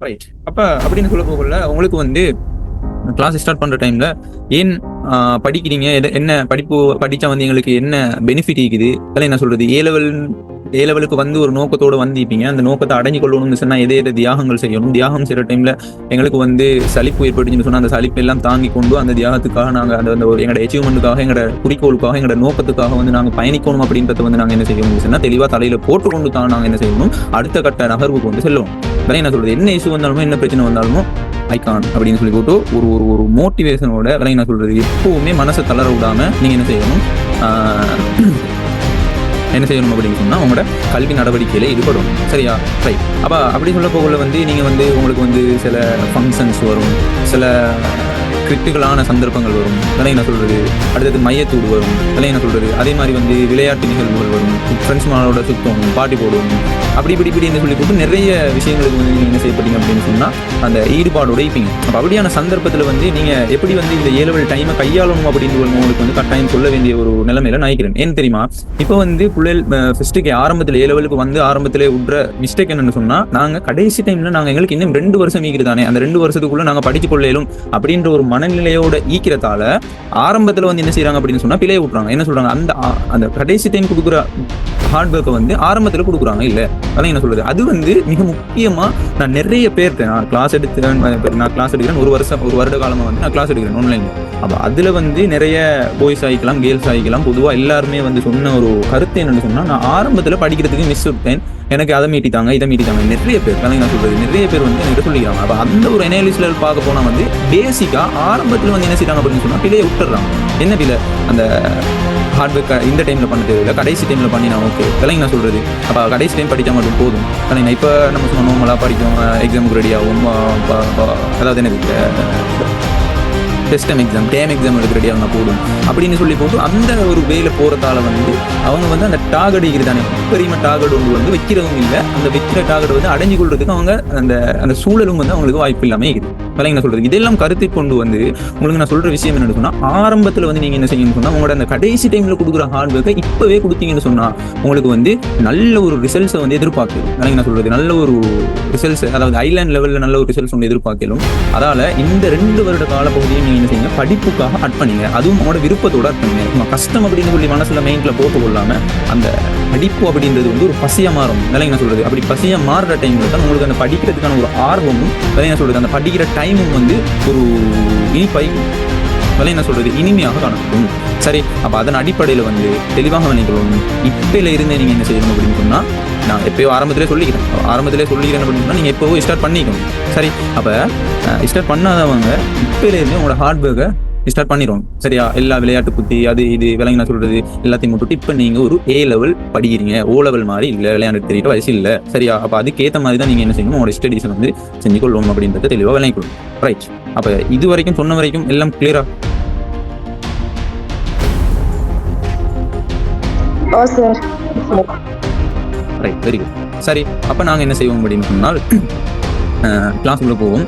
Right. அப்ப அப்படின்னு சொல்ல போகல உங்களுக்கு வந்து கிளாஸ் ஸ்டார்ட் பண்ற டைம்ல ஏன் படிக்கிறீங்க, என்ன படிப்பு படிச்சா வந்து எங்களுக்கு என்ன பெனிஃபிட் இருக்குது, அதெல்லாம் என்ன சொல்றது, ஏ லெவலுக்கு வந்து ஒரு நோக்கத்தோடு வந்திருப்பீங்க. அந்த நோக்கத்தை அடைஞ்சு கொள்ளணும்னு சொன்னா எதை தியாகங்கள் செய்யணும், தியாகம் செய்யற டைம்ல எங்களுக்கு வந்து சலிப்பு ஏற்பட்டுச்சுன்னு சொன்னா அந்த சலிப்பு எல்லாம் தாங்கி கொண்டு அந்த தியாகத்துக்காக நாங்கள் அந்த ஒரு எங்களோட அச்சீவ்மெண்ட்டுக்காக, எங்களோட குறிக்கோளுக்காக, எங்களோட நோக்கத்துக்காக வந்து நாங்கள் பயணிக்கணும் அப்படின்றத வந்து நாங்கள் என்ன செய்யணும்னு சொன்னா தெளிவாக தலையில போட்டுக்கொண்டு தான் நாங்கள் என்ன செய்யணும், அடுத்த கட்ட நகர்வு கொண்டு செல்லுவோம். அதெல்லாம் என்ன சொல்றது, என்ன இஷ்யூ வந்தாலுமோ என்ன பிரச்சனை வந்தாலுமோ ஐகான் அப்படின்னு சொல்லி போட்டு ஒரு ஒரு ஒரு மோட்டிவேஷனோட வேலை என்ன சொல்றது, எப்பவுமே மனசை தளர விடாம நீங்க என்ன செய்யணும், என்ன செய்யணும் அப்படின்னு சொன்னா உங்களோட கல்வி நடவடிக்கையில ஈடுபடும். சரியா? ரைட். அப்ப அப்படி சொல்ல போகல வந்து நீங்க வந்து உங்களுக்கு வந்து சில ஃபங்க்ஷன்ஸ் வரும், சில கிரிட்டிக்கலான சந்தர்ப்பங்கள் வரும், அதெல்லாம் என்ன சொல்றது, அடுத்தது மையத்தூடு வரும், அதெல்லாம் என்ன சொல்றது, அதே மாதிரி வந்து விளையாட்டு நிகழ்வுகள் வரும், ஃப்ரெண்ட்ஸ் மாரோட சுத்தம், பாட்டி போடுவோம், அப்படி என்ன சொல்லி போட்டு நிறைய விஷயங்களுக்கு வந்து நீங்க என்ன செய்யப்பட்டீங்க அப்படின்னு சொன்னா அந்த ஈடுபாடோட இருப்பீங்க. அப்போ அப்படியான சந்தர்ப்பத்தில் வந்து நீங்க எப்படி வந்து இந்த ஏலவல் டைமை கையாளணும் அப்படின்னு உங்களுக்கு வந்து கட்டாயம் சொல்ல வேண்டிய ஒரு நிலைமையில நினைக்கிறேன். ஏன்னு தெரியுமா, இப்போ வந்து பிள்ளைகள் ஃபர்ஸ்ட்டுக்கு ஆரம்பத்தில் ஏலவலுக்கு வந்து ஆரம்பத்திலே விட்ற மிஸ்டேக் என்னன்னு சொன்னா, நாங்க கடைசி டைம்ல நாங்க எங்களுக்கு இன்னும் 2 வருஷம் ஈக்குறதானே, அந்த 2 வருஷத்துக்குள்ள நாங்க படிச்சு கொள்ளையிலும் அப்படின்ற ஒரு மனநிலையோட ஈக்கிறதால ஆரம்பத்தில் வந்து என்ன செய்யறாங்க அப்படின்னு சொன்னா பிழைய விட்டுறாங்க. என்ன சொல்றாங்க, அந்த கடைசி டைம் கொடுக்குற ஹார்ட் ஒர்க்கை வந்து ஆரம்பத்தில் கொடுக்குறாங்க. இல்லை அதான் என்ன சொல்றது, அது வந்து மிக முக்கியமா நான் நிறைய பேர்கிட்ட நான் கிளாஸ் எடுக்கிறேன், ஒரு வருட காலமா வந்து நான் கிளாஸ் எடுக்கிறேன் ஆன்லைன். அப்போ அதுல வந்து நிறைய பாய்ஸ் ஆகிக்கலாம், கேர்ள்ஸ் ஆகிக்கலாம், பொதுவாக எல்லாருமே வந்து சொன்ன ஒரு கருத்து என்னன்னு சொன்னா, நான் ஆரம்பத்துல படிக்கிறதுக்கு மிஸ் விட்டேன், எனக்கு அதை மீட்டிட்டாங்க இதை மீட்டிட்டாங்க. நிறைய பேர் அதான் நான் சொல்றது, நிறைய பேர் வந்து எனக்கு சொல்லிக்கிறாங்க. அப்போ அந்த ஒரு அனாலிசிஸ்ல பார்க்க போனா வந்து பேசிக்கா ஆரம்பத்துல வந்து என்ன செய்யறாங்க அப்படின்னு சொன்னா பிள்ளையை விட்டுறாங்க. என்ன பிள்ளை, அந்த ஹார்ட் ஒர்க் இந்த டைம்ல பண்ண தேவையில்லை, கடைசி டைம்ல பண்ணினா ஓகே. அதெல்லாம் நான் சொல்றது, அப்போ கடைசி டைம் படித்தா மட்டும் போதும். ஆனால் இப்போ நம்ம சொன்ன நார்மலாக படிக்கும், எக்ஸாமுக்கு ரெடி ஆகும், அதாவது எனக்கு டெஸ்ட் எக்ஸாம் எடுக்க ரெடி ஆகணும் போதும் அப்படின்னு சொல்லி போட்டு அந்த ஒரு வேல போகிறதால வந்து அவங்க வந்து அந்த டார்கெட் இருக்கிறதானே பெரிய டார்கெட் ஒன்று வந்து வைக்கிறதும் இல்லை, அந்த வைக்கிற டார்கெட் வந்து அடைஞ்சு கொள்றதுக்கு அவங்க அந்த சூழலும் வந்து அவங்களுக்கு வாய்ப்பு இல்லாமல் இருக்குது. அதெல்லாம் என்ன சொல்றது, இதெல்லாம் கருத்தை கொண்டு வந்து உங்களுக்கு நான் சொல்ற விஷயம் என்ன சொன்னா, ஆரம்பத்தில் வந்து நீங்க என்ன செய்யணும்னு சொன்னா உங்களோட அந்த கடைசி டைம்ல கொடுக்குற ஹார்ட் ஒர்க்கை இப்பவே கொடுத்தீங்கன்னு சொன்னா உங்களுக்கு வந்து நல்ல ஒரு ரிசல்ட்ஸை வந்து எதிர்பார்க்குது. அதெல்லாம் என்ன சொல்றது, நல்ல ஒரு ரிசல்ட்ஸ், அதாவது ஐலாண்ட் லெவலில் நல்ல ஒரு ரிசல்ட்ஸ் வந்து எதிர்பார்க்கலும். அதால இந்த 2 வருட காலப்பகுதியை நீங்க என்ன செய்யுங்க, படிப்புக்காக அர்ப்பணிங்க. அதுவும் உங்களோட விருப்பத்தோட அர்ப்பணிங்க. கஷ்டம் அப்படின்னு சொல்லி மனசுல மைண்ட்ல போட்டு கொள்ளாம அந்த படிப்பு அப்படின்றது வந்து ஒரு பசியா மாறும். அதெல்லாம் என்ன சொல்றது, அப்படி பசியா மாறுற டைம்ல தான் உங்களுக்கு அந்த படிக்கிறதுக்கான ஒரு ஆர்வமும், அதெல்லாம் என்ன சொல்றது, அந்த படிக்கிற டைமும் வந்து ஒரு இனிப்பை, அதெல்லாம் என்ன சொல்றது, இனிமையாக காணப்படும். சரி, அப்ப அதன் அடிப்படையில வந்து தெளிவாக நினைக்கணும். இப்பையில இருந்தே நீங்க என்ன செய்யணும் அப்படின்னு சொன்னா, நான் எப்பயோ ஆரம்பத்திலே சொல்லிக்கிறேன் அப்படின்னு சொன்னா நீங்க எப்போவோ ஸ்டார்ட் பண்ணிக்கணும். சரி, அப்ப ஸ்டார்ட் பண்ணாதவங்க இப்பையில இருந்து உங்களோட ஹார்ட் ஒர்க்கை ஸ்டார்ட் பண்ணிடும். சரியா? எல்லா விளையாட்டு புத்தி அது இது விளங்கி நான் சொல்றது எல்லாத்தையும் மட்டும் இப்ப நீங்க ஒரு A லெவல் படிக்கிறீங்க, O லெவல் மாதிரி இல்ல, விளையாண்டு தெரியற வயசு இல்ல. சரியா? அப்ப அதுக்கேற்ற மாதிரி தான் நீங்க என்ன செய்யணும், உங்களோட ஸ்டடீஸை வந்து செஞ்சு கொள்ளணும் அப்படின்றத தெளிவாக விளங்கிக்கணும். ரைட். அப்ப இது வரைக்கும் சொன்ன வரைக்கும் எல்லாம் கிளியரா? Right, very good. சரி, அப்ப நாங்க என்ன செய்வோம் அப்படின்னு சொன்னால் கிளாஸ் உள்ள போவோம்.